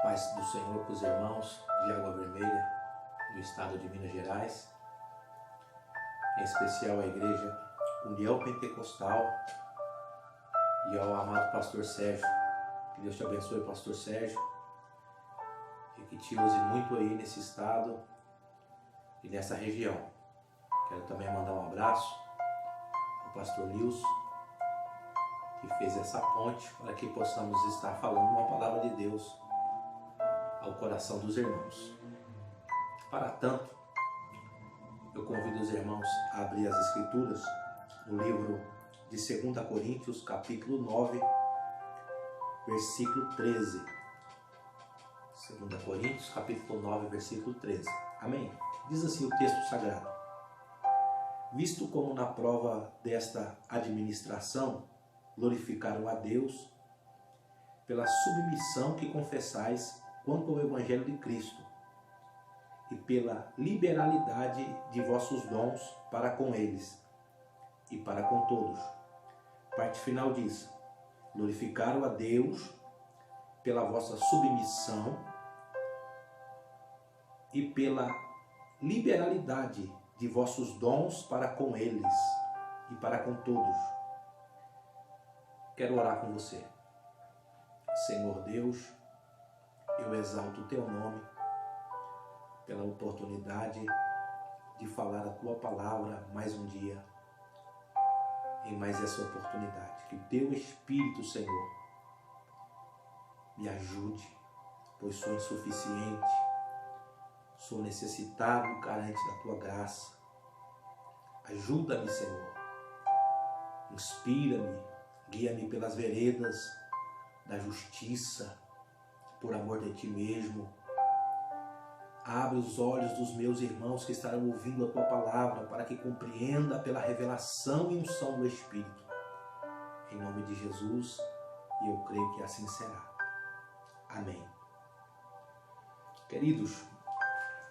Paz do Senhor para os irmãos de Água Vermelha, do estado de Minas Gerais, em especial a Igreja União Pentecostal e ao amado Pastor Sérgio. Que Deus te abençoe, Pastor Sérgio, e que te use muito aí nesse estado e nessa região. Quero também mandar um abraço ao Pastor Nilson, que fez essa ponte para que possamos estar falando uma palavra de Deus ao coração dos irmãos. Para tanto, eu convido os irmãos a abrir as Escrituras no livro de 2 Coríntios, capítulo 9, versículo 13. 2 Coríntios, capítulo 9, versículo 13. Amém? Diz assim o texto sagrado: visto como na prova desta administração glorificaram a Deus pela submissão que confessais quanto ao Evangelho de Cristo e pela liberalidade de vossos dons para com eles e para com todos. Parte final diz: glorificaram a Deus pela vossa submissão e pela liberalidade de vossos dons para com eles e para com todos. Quero orar com você. Senhor Deus, eu exalto o teu nome pela oportunidade de falar a tua palavra mais um dia, em mais essa oportunidade. Que o teu Espírito, Senhor, me ajude, pois sou insuficiente, sou necessitado e carente da tua graça. Ajuda-me, Senhor, inspira-me, guia-me pelas veredas da justiça, por amor de ti mesmo. Abre os olhos dos meus irmãos que estarão ouvindo a tua palavra, para que compreenda pela revelação e unção do Espírito. Em nome de Jesus, e eu creio que assim será. Amém. Queridos,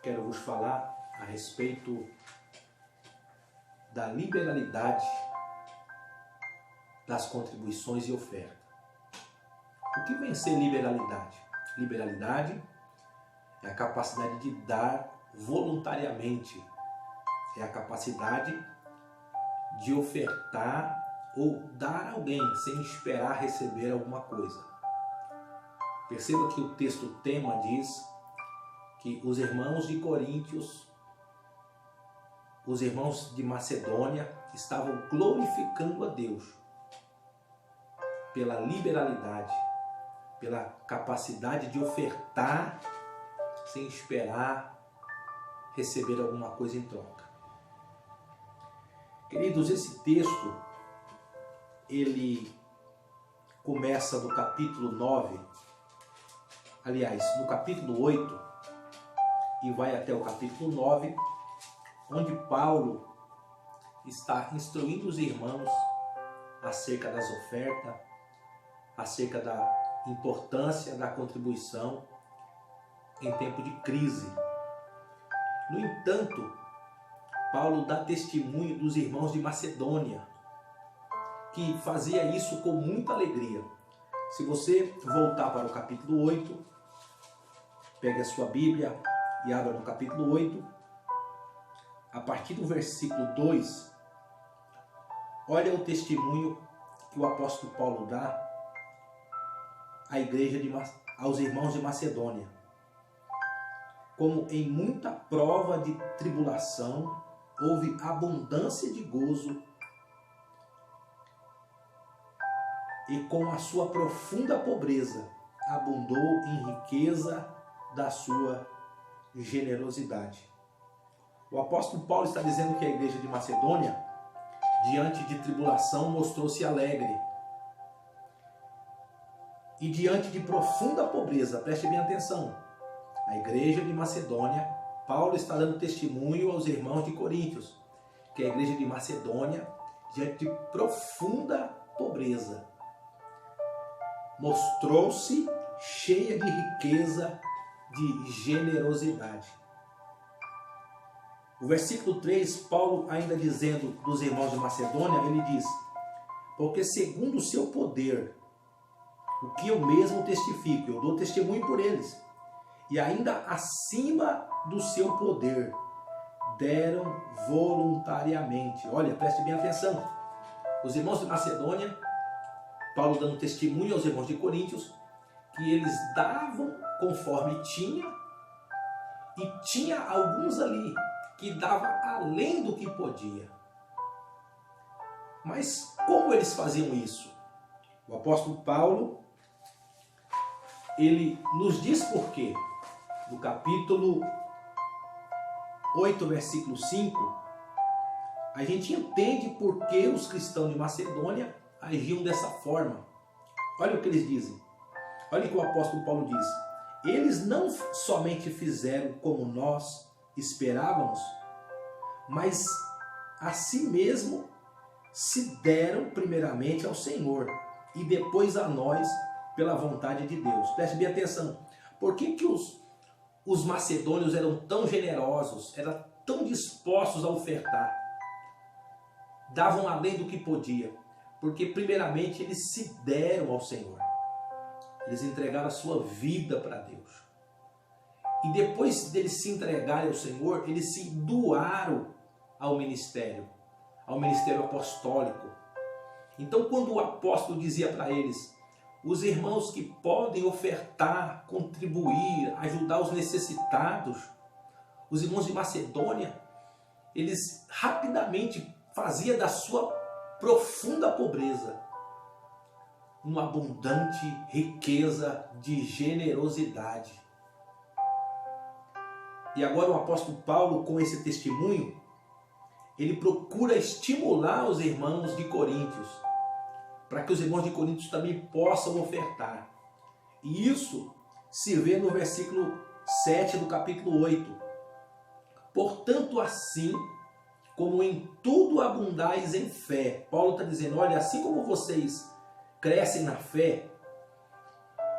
quero vos falar a respeito da liberalidade das contribuições e oferta. O que vem ser liberalidade? Liberalidade é a capacidade de dar voluntariamente, é a capacidade de ofertar ou dar a alguém sem esperar receber alguma coisa. Perceba que o texto tema diz que os irmãos de Coríntios, os irmãos de Macedônia estavam glorificando a Deus pela liberalidade, pela capacidade de ofertar sem esperar receber alguma coisa em troca. Queridos, esse texto, ele começa no capítulo 9, aliás, no capítulo 8, e vai até o capítulo 9, onde Paulo está instruindo os irmãos acerca das ofertas, acerca da importância da contribuição em tempo de crise. No entanto, Paulo dá testemunho dos irmãos de Macedônia, que fazia isso com muita alegria. Se você voltar para o capítulo 8, pegue a sua Bíblia e abra no capítulo 8, a partir do versículo 2, olha o testemunho que o apóstolo Paulo dá à igreja aos irmãos de Macedônia. Como em muita prova de tribulação, houve abundância de gozo, e com a sua profunda pobreza, abundou em riqueza da sua generosidade. O apóstolo Paulo está dizendo que a igreja de Macedônia, diante de tribulação, mostrou-se alegre. E diante de profunda pobreza, preste bem atenção, a igreja de Macedônia, Paulo está dando testemunho aos irmãos de Coríntios, que a igreja de Macedônia, diante de profunda pobreza, mostrou-se cheia de riqueza, de generosidade. O versículo 3, Paulo ainda dizendo dos irmãos de Macedônia, ele diz: porque segundo o seu poder, o que eu mesmo testifico, eu dou testemunho por eles, e ainda acima do seu poder, deram voluntariamente. Olha, preste bem atenção. Os irmãos de Macedônia, Paulo dando testemunho aos irmãos de Coríntios, que eles davam conforme tinha, e tinha alguns ali que dava além do que podia. Mas como eles faziam isso? O apóstolo Paulo, ele nos diz por quê. No capítulo 8, versículo 5, a gente entende por que os cristãos de Macedônia agiam dessa forma. Olha o que eles dizem. Olha o que o apóstolo Paulo diz. Eles não somente fizeram como nós esperávamos, mas a si mesmo se deram primeiramente ao Senhor e depois a nós pela vontade de Deus. Preste bem atenção. Por que os macedônios eram tão generosos, eram tão dispostos a ofertar? Davam além do que podia. Porque primeiramente eles se deram ao Senhor. Eles entregaram a sua vida para Deus. E depois deles se entregarem ao Senhor, eles se doaram ao ministério apostólico. Então, quando o apóstolo dizia para eles, os irmãos que podem ofertar, contribuir, ajudar os necessitados, os irmãos de Macedônia, eles rapidamente faziam da sua profunda pobreza uma abundante riqueza de generosidade. E agora o apóstolo Paulo, com esse testemunho, ele procura estimular os irmãos de Coríntios, para que os irmãos de Coríntios também possam ofertar. E isso se vê no versículo 7 do capítulo 8. Portanto, assim como em tudo abundais em fé. Paulo está dizendo, olha, assim como vocês crescem na fé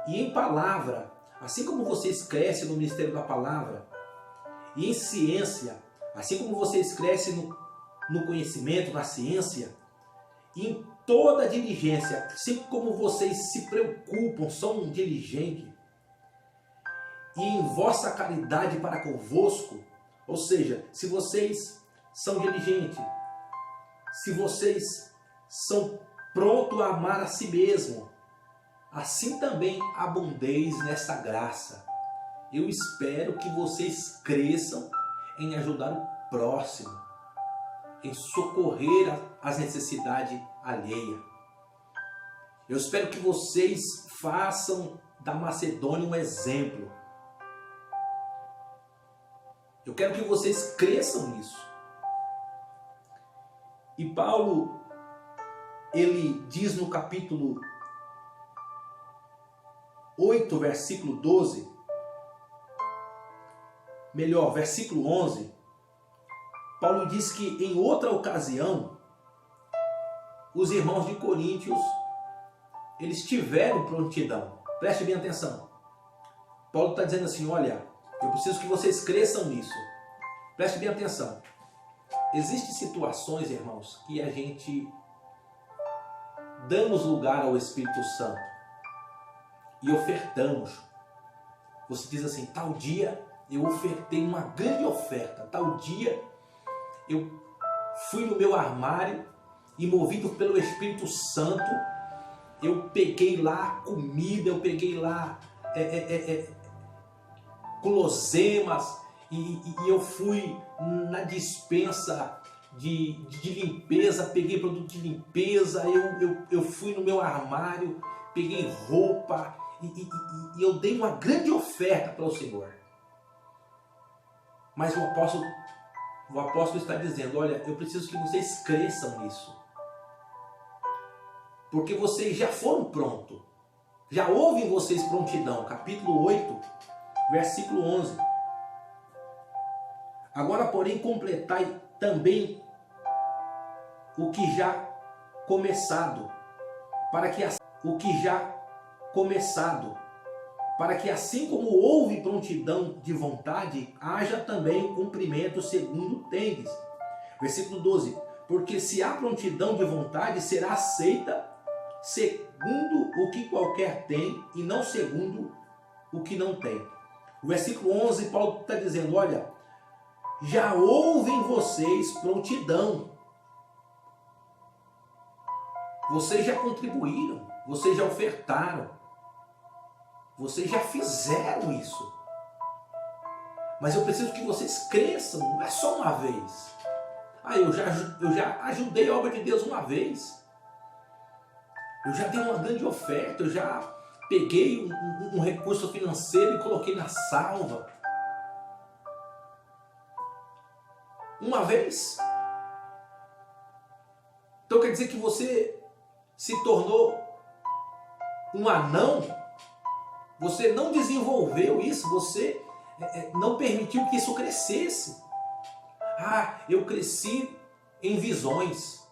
e em palavra, assim como vocês crescem no ministério da palavra e em ciência, assim como vocês crescem no conhecimento, na ciência, e em toda diligência, assim como vocês se preocupam, são diligentes, e em vossa caridade para convosco, ou seja, se vocês são diligentes, se vocês são prontos a amar a si mesmo, assim também abundeis nessa graça. Eu espero que vocês cresçam em ajudar o próximo, em socorrer as necessidades alheias. Eu espero que vocês façam da Macedônia um exemplo. Eu quero que vocês cresçam nisso. E Paulo, ele diz no capítulo 8, versículo 12, melhor, versículo 11, Paulo diz que em outra ocasião, os irmãos de Coríntios, eles tiveram prontidão. Preste bem atenção. Paulo está dizendo assim, olha, eu preciso que vocês cresçam nisso. Preste bem atenção. Existem situações, irmãos, que a gente damos lugar ao Espírito Santo e ofertamos. Você diz assim, tal dia eu ofertei uma grande oferta, tal dia eu fui no meu armário e movido pelo Espírito Santo, eu peguei lá comida, eu peguei lá guloseimas e eu fui na dispensa de limpeza, peguei produto de limpeza, eu fui no meu armário, peguei roupa e eu dei uma grande oferta para o Senhor. Mas o apóstolo está dizendo, olha, eu preciso que vocês cresçam nisso. Porque vocês já foram prontos. Já houve em vocês prontidão. Capítulo 8, versículo 11. Agora, porém, completai também o que já começado, para que assim como houve prontidão de vontade, haja também cumprimento segundo tendes. Versículo 12. Porque se há prontidão de vontade, será aceita segundo o que qualquer tem e não segundo o que não tem. O versículo 11, Paulo está dizendo, olha, já houve em vocês prontidão. Vocês já contribuíram, vocês já ofertaram, vocês já fizeram isso. Mas eu preciso que vocês cresçam, não é só uma vez. Eu já ajudei a obra de Deus uma vez. Eu já dei uma grande oferta, eu já peguei um recurso financeiro e coloquei na salva. Uma vez. Então quer dizer que você se tornou um anão? Você não desenvolveu isso, você não permitiu que isso crescesse. Eu cresci em visões.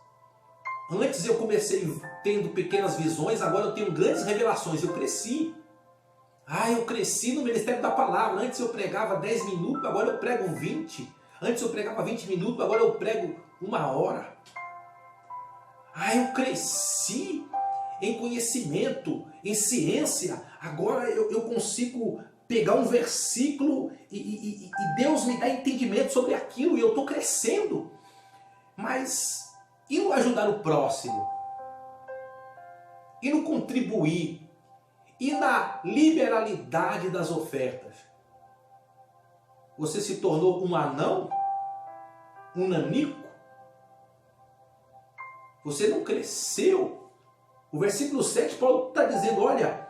Antes eu comecei tendo pequenas visões, agora eu tenho grandes revelações. Eu cresci. Eu cresci no ministério da palavra. Antes eu pregava 10 minutos, agora eu prego 20. Antes eu pregava 20 minutos, agora eu prego 1 hora. Eu cresci em conhecimento, em ciência. Agora eu consigo pegar um versículo e Deus me dá entendimento sobre aquilo e eu estou crescendo. Mas e no ajudar o próximo? E no contribuir? E na liberalidade das ofertas? Você se tornou um anão? Um nanico? Você não cresceu? O versículo 7, Paulo está dizendo, olha,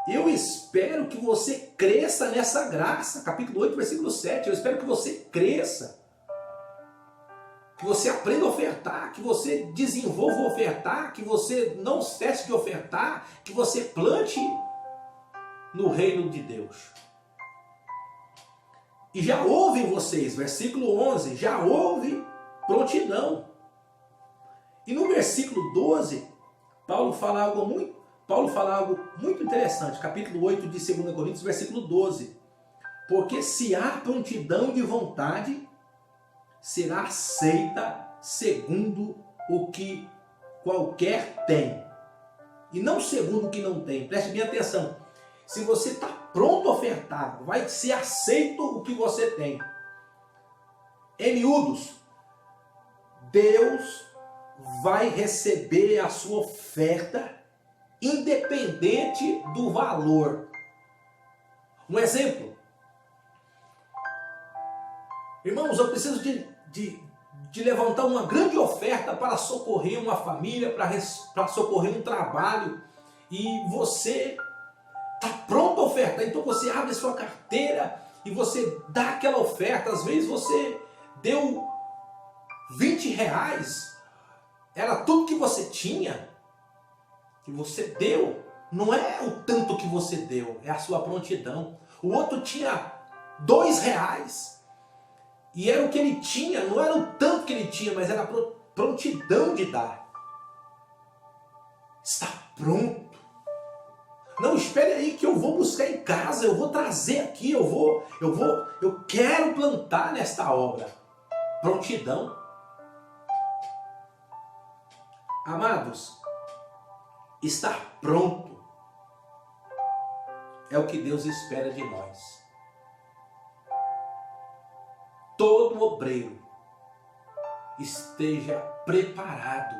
eu espero que você cresça nessa graça. Capítulo 8, versículo 7, eu espero que você cresça. Que você aprenda a ofertar, que você desenvolva a ofertar, que você não cesse de ofertar, que você plante no reino de Deus. E já houve em vocês, versículo 11, já houve prontidão. E no versículo 12, Paulo fala algo muito interessante, capítulo 8 de 2 Coríntios, versículo 12. Porque se há prontidão de vontade, será aceita segundo o que qualquer tem. E não segundo o que não tem. Preste bem atenção. Se você está pronto a ofertar, vai ser aceito o que você tem. Em miúdos, Deus vai receber a sua oferta independente do valor. Um exemplo. Irmãos, eu preciso de levantar uma grande oferta para socorrer uma família, para socorrer um trabalho. E você está pronto a ofertar. Então você abre a sua carteira e você dá aquela oferta. Às vezes você deu 20 reais. Era tudo que você tinha. Que você deu. Não é o tanto que você deu, é a sua prontidão. O outro tinha 2 reais. E era o que ele tinha, não era o tanto que ele tinha, mas era a prontidão de dar. Está pronto. Não, espere aí que eu vou buscar em casa, eu vou trazer aqui, eu quero plantar nesta obra. Prontidão. Amados, estar pronto é o que Deus espera de nós. Todo obreiro esteja preparado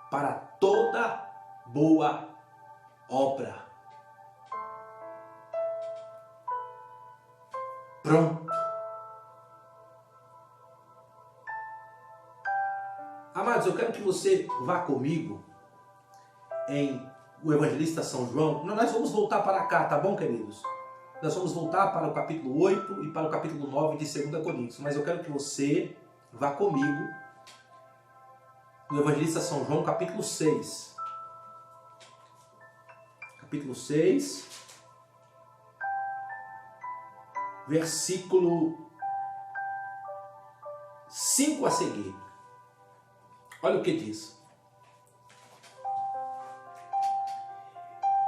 para toda boa obra. Pronto. Amados, eu quero que você vá comigo em o Evangelista São João. Nós vamos voltar para cá, tá bom, queridos? Nós vamos voltar para o capítulo 8 e para o capítulo 9 de 2 Coríntios. Mas eu quero que você vá comigo no Evangelista São João, capítulo 6. Capítulo 6, versículo 5 a seguir. Olha o que diz.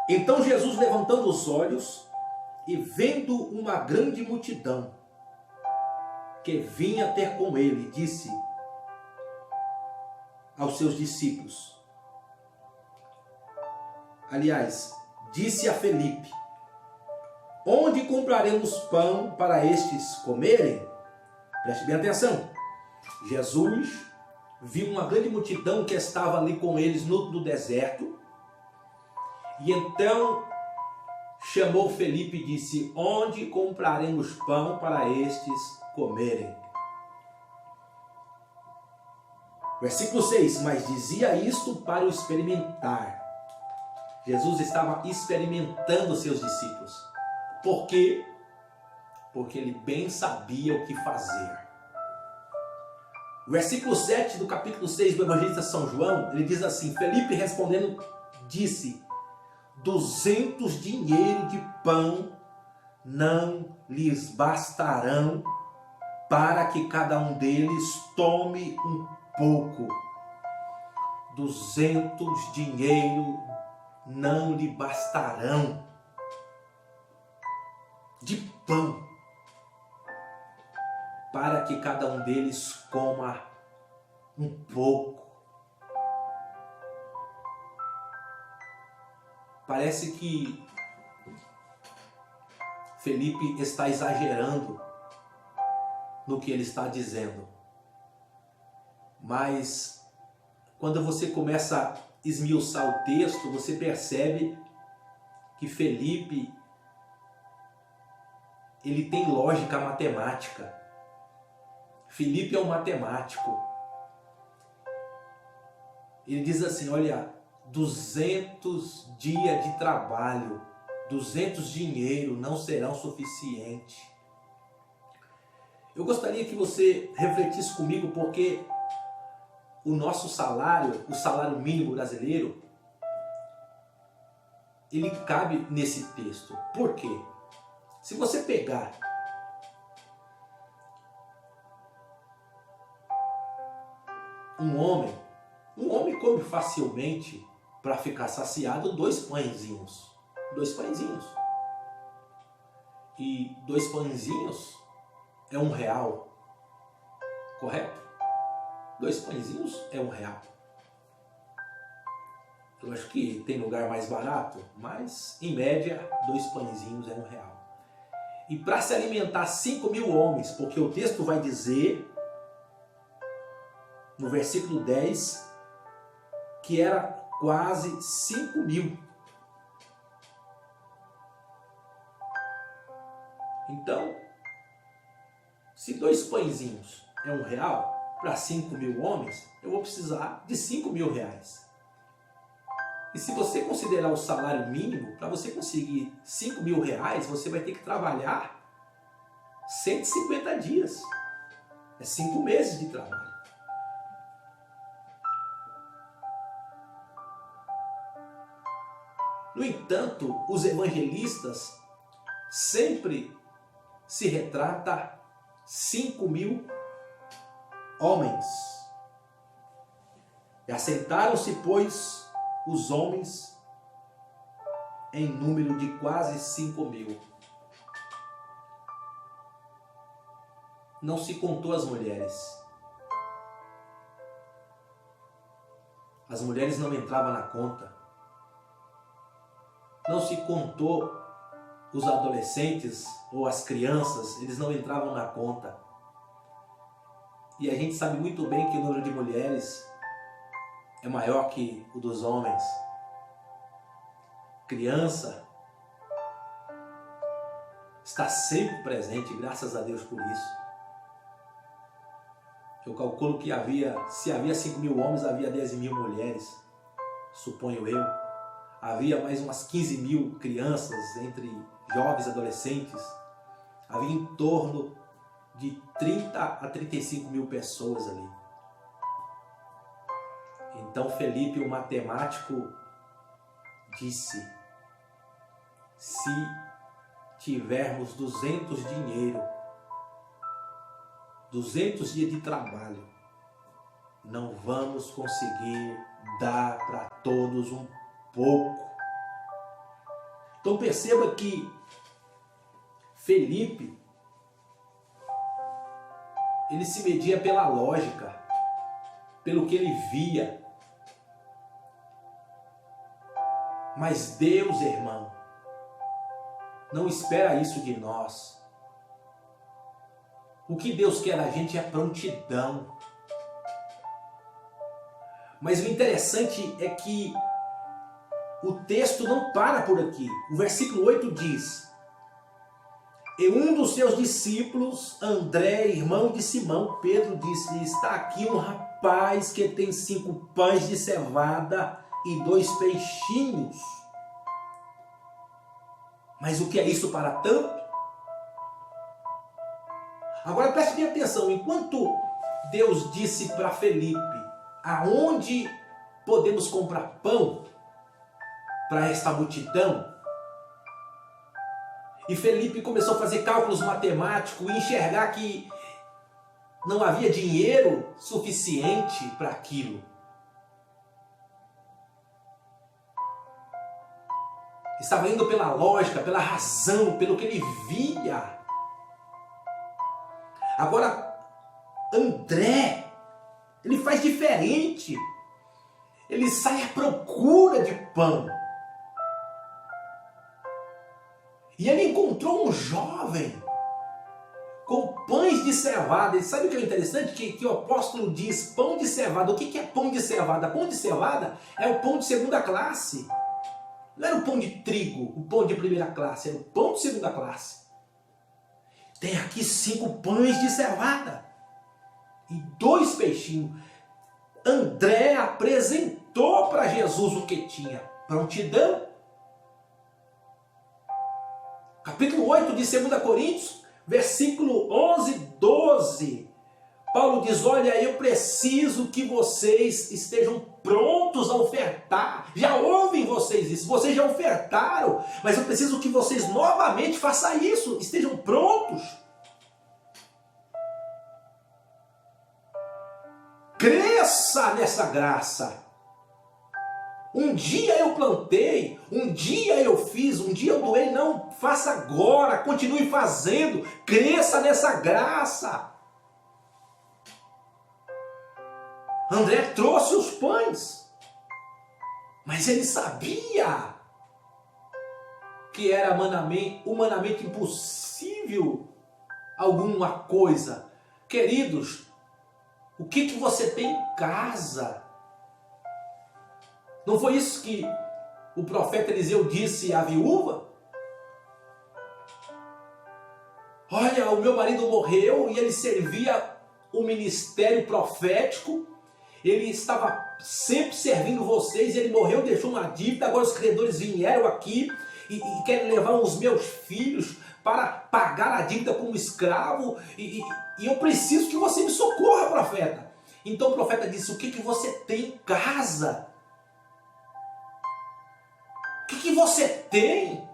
Então Jesus, levantando os olhos e vendo uma grande multidão que vinha ter com ele, disse aos seus discípulos, disse a Felipe, onde compraremos pão para estes comerem? Preste bem atenção. Jesus viu uma grande multidão que estava ali com eles no deserto. E então chamou Felipe e disse: onde compraremos pão para estes comerem? Versículo 6, mas dizia isto para o experimentar. Jesus estava experimentando seus discípulos. Por quê? Porque ele bem sabia o que fazer. Versículo 7 do capítulo 6 do Evangelho de São João, ele diz assim: Felipe respondendo disse: 200 dinheiro de pão não lhes bastarão para que cada um deles tome um pouco. 200 dinheiro não lhe bastarão de pão para que cada um deles coma um pouco. Parece que Felipe está exagerando no que ele está dizendo. Mas quando você começa a esmiuçar o texto, você percebe que Felipe, ele tem lógica matemática. Felipe é um matemático. Ele diz assim: olha, 200 dias de trabalho, 200 dinheiro não serão suficientes. Eu gostaria que você refletisse comigo, porque o nosso salário, o salário mínimo brasileiro, ele cabe nesse texto. Por quê? Se você pegar um homem come facilmente, para ficar saciado, 2 pãezinhos. 2 pãezinhos. E 2 pãezinhos é R$1. Correto? 2 pãezinhos é R$1. Eu acho que tem lugar mais barato, mas em média 2 pãezinhos é R$1. E para se alimentar 5.000 homens, porque o texto vai dizer, no versículo 10, que era quase 5.000. Então, se 2 pãezinhos é R$1, para 5.000 homens, eu vou precisar de R$5.000. E se você considerar o salário mínimo, para você conseguir R$5.000, você vai ter que trabalhar 150 dias. É 5 meses de trabalho. No entanto, os evangelistas sempre se retrata 5.000 homens. E assentaram-se, pois, os homens em número de quase 5.000. Não se contou as mulheres. As mulheres não entravam na conta. Não se contou os adolescentes ou as crianças, eles não entravam na conta. E a gente sabe muito bem que o número de mulheres é maior que o dos homens. Criança está sempre presente, graças a Deus por isso. Eu calculo que se havia 5.000 homens, havia 10.000 mulheres, suponho eu. Havia mais umas 15.000 crianças, entre jovens e adolescentes. Havia em torno de 30 a 35.000 pessoas ali. Então Felipe, o matemático, disse: se tivermos 200 dinheiro, 200 dias de trabalho, não vamos conseguir dar para todos um pouco. Então perceba que Felipe, ele se media pela lógica, pelo que ele via. Mas Deus, irmão, não espera isso de nós. O que Deus quer da gente é prontidão. Mas o interessante é que o texto não para por aqui. O versículo 8 diz: e um dos seus discípulos, André, irmão de Simão, Pedro, disse: está aqui um rapaz que tem 5 pães de cevada e 2 peixinhos. Mas o que é isso para tanto? Agora preste bem atenção. Enquanto Deus disse para Felipe aonde podemos comprar pão para esta multidão, e Felipe começou a fazer cálculos matemáticos e enxergar que não havia dinheiro suficiente para aquilo. Estava indo pela lógica, pela razão, pelo que ele via. Agora, André, ele faz diferente. Ele sai à procura de pão. E ele encontrou um jovem com pães de cevada. E sabe o que é interessante? Que o apóstolo diz pão de cevada. O que é pão de cevada? Pão de cevada é o pão de segunda classe. Não era o pão de trigo, o pão de primeira classe. Era o pão de segunda classe. Tem aqui 5 pães de cevada e 2 peixinhos. André apresentou para Jesus o que tinha. Prontidão. Capítulo 8 de 2 Coríntios, versículo 11, 12. Paulo diz: olha, eu preciso que vocês estejam prontos a ofertar. Já ouvem vocês isso, vocês já ofertaram, mas eu preciso que vocês novamente façam isso, estejam prontos. Cresça nessa graça. Um dia eu plantei, um dia eu fiz, um dia eu doei. Não, faça agora, continue fazendo, cresça nessa graça. André trouxe os pães, mas ele sabia que era humanamente impossível alguma coisa. Queridos, o que você tem em casa? Não foi isso que o profeta Eliseu disse à viúva? Olha, o meu marido morreu e ele servia o ministério profético. Ele estava sempre servindo vocês, ele morreu, deixou uma dívida, agora os credores vieram aqui e querem levar os meus filhos para pagar a dívida como escravo, e eu preciso que você me socorra, profeta. Então o profeta disse: o que você tem em casa? O que você tem?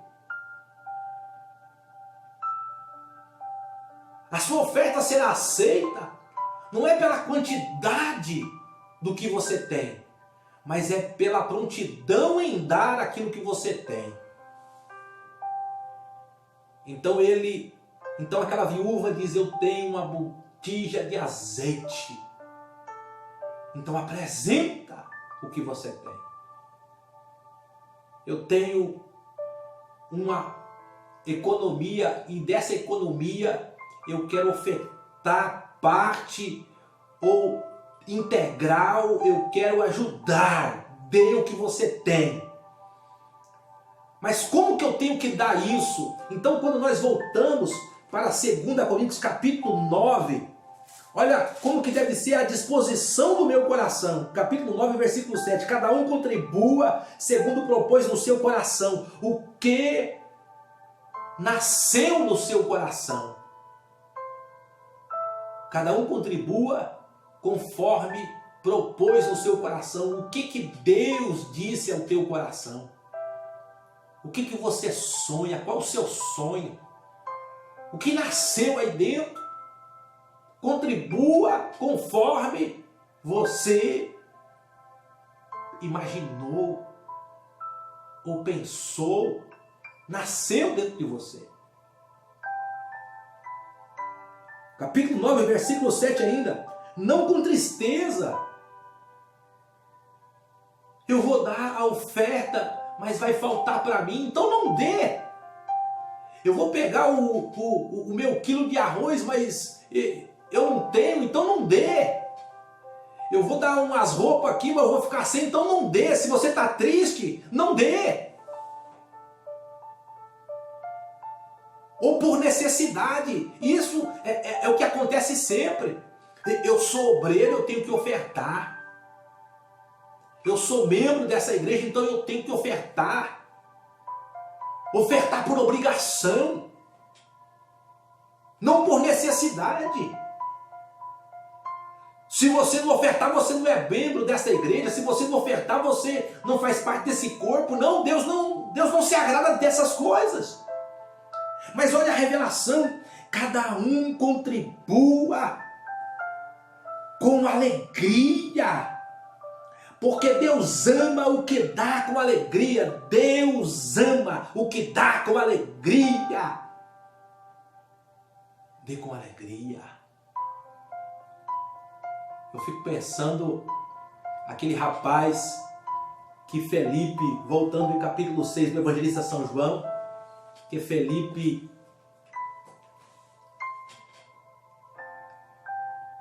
A sua oferta será aceita, não é pela quantidade do que você tem, mas é pela prontidão em dar aquilo que você tem. Então aquela viúva diz: eu tenho uma botija de azeite. Então apresenta o que você tem. Eu tenho uma economia, e dessa economia eu quero ofertar parte ou integral, eu quero ajudar. Dê o que você tem. Mas como que eu tenho que dar isso? Então, quando nós voltamos para 2 Coríntios capítulo 9, olha como que deve ser a disposição do meu coração. Capítulo 9, versículo 7. Cada um contribua segundo propôs no seu coração o que nasceu no seu coração. Cada um contribua conforme propôs no seu coração. O que Deus disse ao teu coração? O que você sonha? Qual o seu sonho? O que nasceu aí dentro? Contribua conforme você imaginou ou pensou, nasceu dentro de você. Capítulo 9, versículo 7 ainda. Não com tristeza. Eu vou dar a oferta, mas vai faltar para mim, então não dê. Eu vou pegar o meu quilo de arroz, mas eu não tenho, então não dê. Eu vou dar umas roupas aqui, mas eu vou ficar sem, então não dê. Se você está triste, não dê. Ou por necessidade. Isso é o que acontece sempre. Eu sou obreiro, eu tenho que ofertar. Eu sou membro dessa igreja, então eu tenho que ofertar. Ofertar por obrigação. Não por necessidade. Se você não ofertar, você não é membro dessa igreja. Se você não ofertar, você não faz parte desse corpo. Não, Deus não se agrada dessas coisas. Mas olha a revelação. Cada um contribua com alegria. Porque Deus ama o que dá com alegria. Deus ama o que dá com alegria. Dê com alegria. Eu fico pensando, aquele rapaz que Felipe, voltando em capítulo 6 do Evangelista São João, que Felipe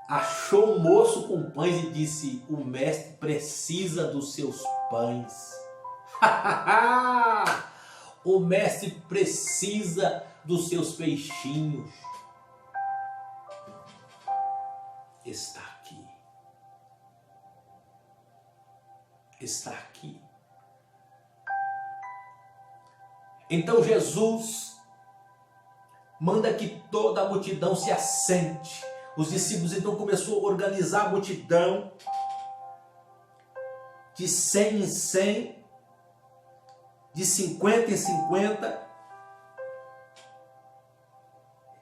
achou um moço com pães e disse: o mestre precisa dos seus pães. O mestre precisa dos seus peixinhos. Está aqui. Está aqui. Então Jesus manda que toda a multidão se assente. Os discípulos então começaram a organizar a multidão de 100 em 100, de 50 em 50.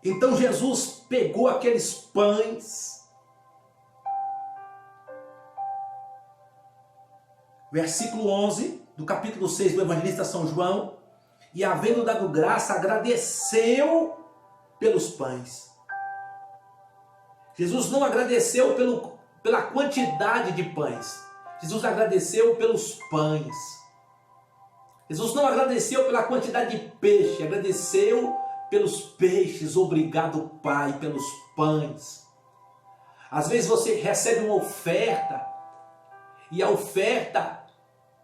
Então Jesus pegou aqueles pães, versículo 11 do capítulo 6 do Evangelista São João, e havendo dado graça, agradeceu pelos pães. Jesus não agradeceu pela quantidade de pães. Jesus agradeceu pelos pães. Jesus não agradeceu pela quantidade de peixe, agradeceu pelos peixes. Obrigado, Pai, pelos pães. Às vezes você recebe uma oferta e a oferta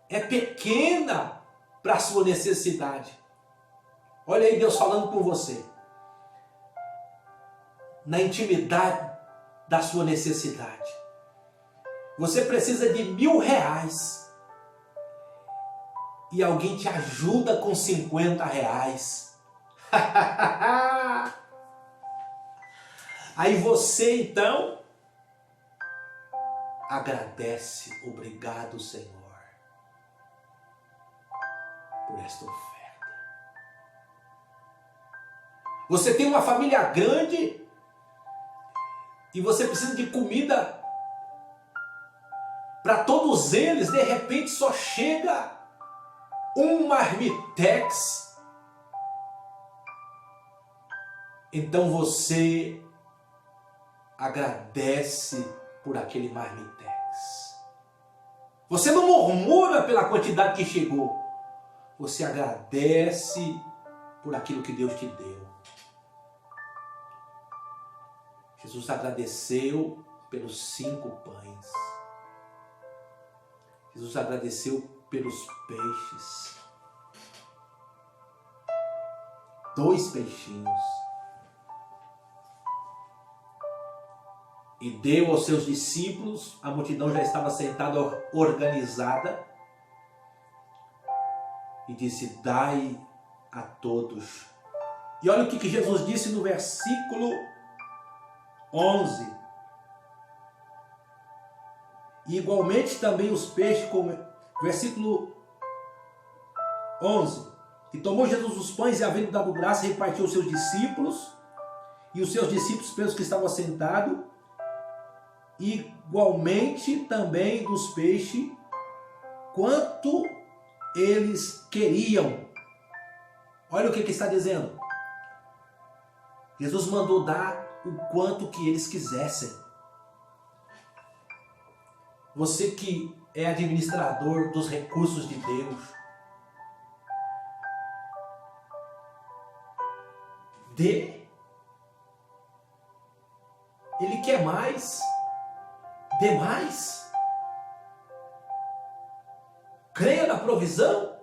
é pequena para a sua necessidade. Olha aí Deus falando com você. Na intimidade da sua necessidade. Você precisa de R$1.000 e alguém te ajuda com R$50. Aí você então agradece. Obrigado, Senhor, por esta oferta. Você tem uma família grande e você precisa de comida para todos eles. De repente só chega um marmitex. Então você agradece por aquele marmitex. Você não murmura pela quantidade que chegou. Você agradece por aquilo que Deus te deu. Jesus agradeceu pelos 5 pães. Jesus agradeceu pelos peixes. 2 peixinhos. E deu aos seus discípulos. A multidão já estava sentada, organizada. E disse: dai a todos. E olha o que Jesus disse no versículo 11. E igualmente também os peixes, versículo 11. E tomou Jesus os pães e, havendo dado graça, repartiu aos seus discípulos, e os seus discípulos pelos que estavam assentados, igualmente também dos peixes, quanto eles queriam. Olha o que está dizendo. Jesus mandou dar o quanto que eles quisessem. Você que é administrador dos recursos de Deus, Dê. Ele quer mais. Dê mais. Creia na provisão.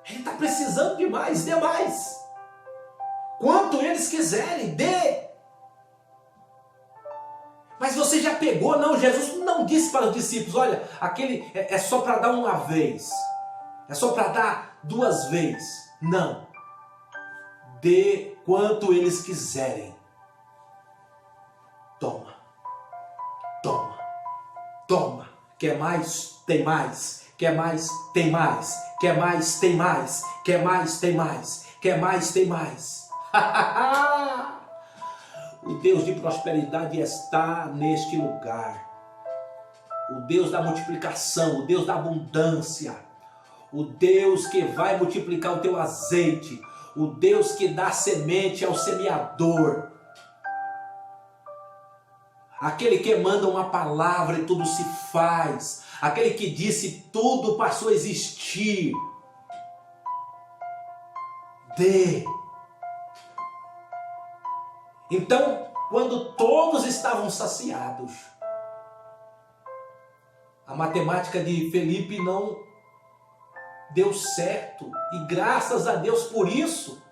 Ele está precisando de mais, dê mais. Quanto eles quiserem, dê. Mas você já pegou? Não, Jesus não disse para os discípulos, olha, aquele é só para dar uma vez. É só para dar 2 vezes. Não. Dê quanto eles quiserem. Toma. Toma. Toma. Quer mais? Tem mais. Quer mais? Tem mais. Quer mais? Tem mais. Quer mais? Tem mais. Quer mais? Tem mais. O Deus de prosperidade está neste lugar. O Deus da multiplicação, o Deus da abundância. O Deus que vai multiplicar o teu azeite. O Deus que dá semente ao semeador. Aquele que manda uma palavra e tudo se faz. Aquele que disse tudo passou a existir. Dê. Então, quando todos estavam saciados, a matemática de Felipe não deu certo. E graças a Deus por isso.